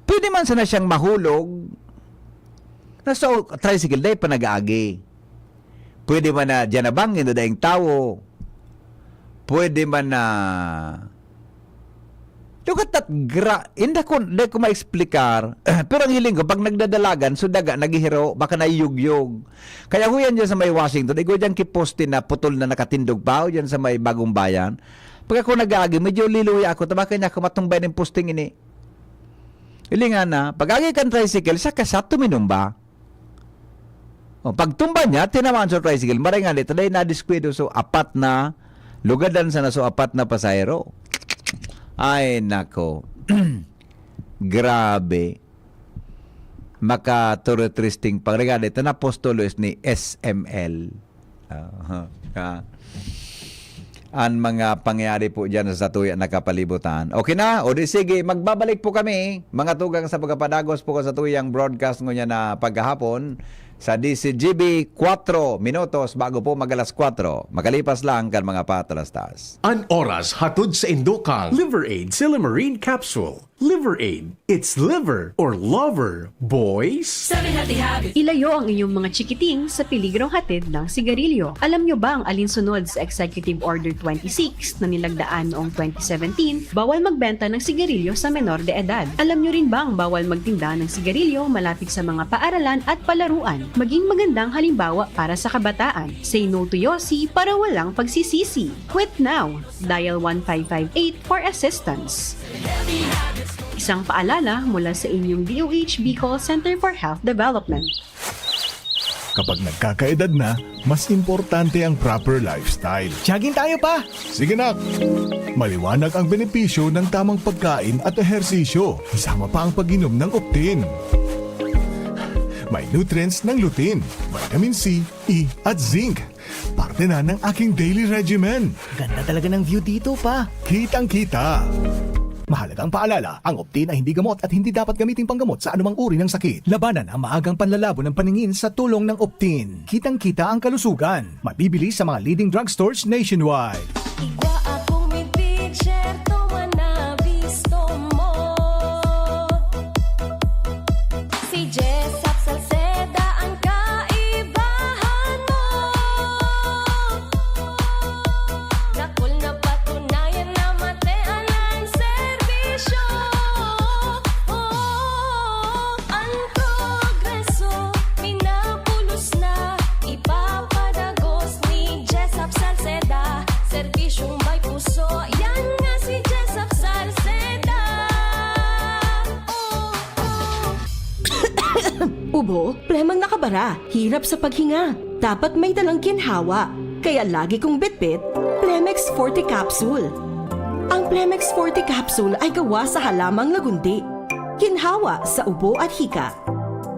Pwede man sana siyang mahulog. Nasa tricycle day pa nag-aagi. Pwede man na dyan na bangin na daing tao. Pwede man na lugatat hindi ko ma-explicar. Pero ang hiling ko, pag nagdadalagan, so daga, naghihiro, baka nayugyog. Kaya huyan dyan sa may Washington, igo dyan kipostin na putol na nakatindog pa, dyan sa may Bagong Bayan. Pag ako nag-agi, medyo liluya ako, tabakay niya ako matumbay ng posting ini. Hilingan na, pag-agi kan tricycle, sa kasat tuminom ba? Pag tumba niya, tinamaan sa tricycle, maray nga nito, dahil na-diskwido so apat na, lugadan sana so apat na pasahero. Ay, nako. Grabe. Maka-turitristing pagregalo. Ito na postulos ni SML. Ang mga pangyayari po dyan sa tuya na kapalibutan. Okay na? O di sige, magbabalik po kami. Mga tugang sa pagkapadagos po sa tuyang broadcast ngayon na paghahapon. sa DCGB 4 minutos bago po magalas 4. Makalipas lang kan mga patalastas. An oras hatod sa Indokang Liver Aid Silimarine Capsule. Liver Aid. It's liver or lover, boys. Ilayo ang inyong mga chikiting sa peligrong hatid ng sigarilyo. Alam nyo ba ang alinsunod sa Executive Order 26 na nilagdaan noong 2017? Bawal magbenta ng sigarilyo sa menor de edad. Alam nyo rin ba ang bawal magtinda ng sigarilyo malapit sa mga paaralan at palaruan? Maging magandang halimbawa para sa kabataan. Say no to Yossi para walang pagsisisi. Quit now. Dial 1558 for assistance. Isang paalala mula sa inyong DOH Bicol Center for Health Development. Kapag nagkakaedad na, mas importante ang proper lifestyle. Jogging tayo pa! Sige nak! Maliwanag ang benepisyo ng tamang pagkain at ehersisyo, kasama pa ang pag-inom ng Optin. May nutrients ng lutein, vitamin C, E at zinc. Parte na ng aking daily regimen. Ganda talaga ng view dito pa. Kitang-kita! Mahalagang paalala, ang Optin ay hindi gamot at hindi dapat gamitin panggamot sa anumang uri ng sakit. Labanan ang maagang panlalabo ng paningin sa tulong ng Optin. Kitang-kita ang kalusugan. Mabibili sa mga leading drugstores nationwide. Igwa akong may picture, toma na visto mo. Si Jessup Salceda ang kaibahan mo. Dakol na patunayan na matean ang serbisyo. Ang progreso, pinapulos na, ipapadagos ni Jessup Salceda. Serbisyong may puso, yan nga si Jessup Salceda. Ubo, plemang nakabara, hirap sa paghinga. Dapat may dalang ginhawa. Kaya lagi kong bitbit, Plemex Forte Capsule. Ang Plemex Forte Capsule ay gawa sa halamang lagundi. Ginhawa sa ubo at hika.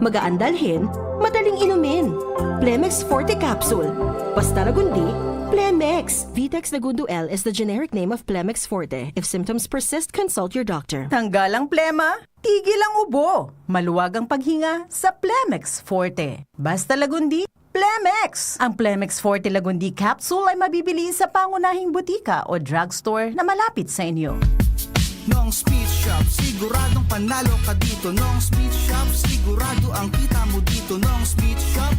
Magaan dalhin, madaling inumin. Plemex Forte Capsule. Basta lagundi, Plemex. Vitex Lagundo L is the generic name of Plemex Forte. If symptoms persist, consult your doctor. Tanggal ang plema, tigil ang ubo. Maluwag ang paghinga sa Plemex Forte. Basta Lagundi, Plemex! Ang Plemex Forte Lagundi Capsule ay mabibili sa pangunahing butika o drugstore na malapit sa inyo. Nong Speed Shop, siguradong panalo ka dito. Nong Speed Shop, sigurado ang kita mo dito. Nong Speed Shop,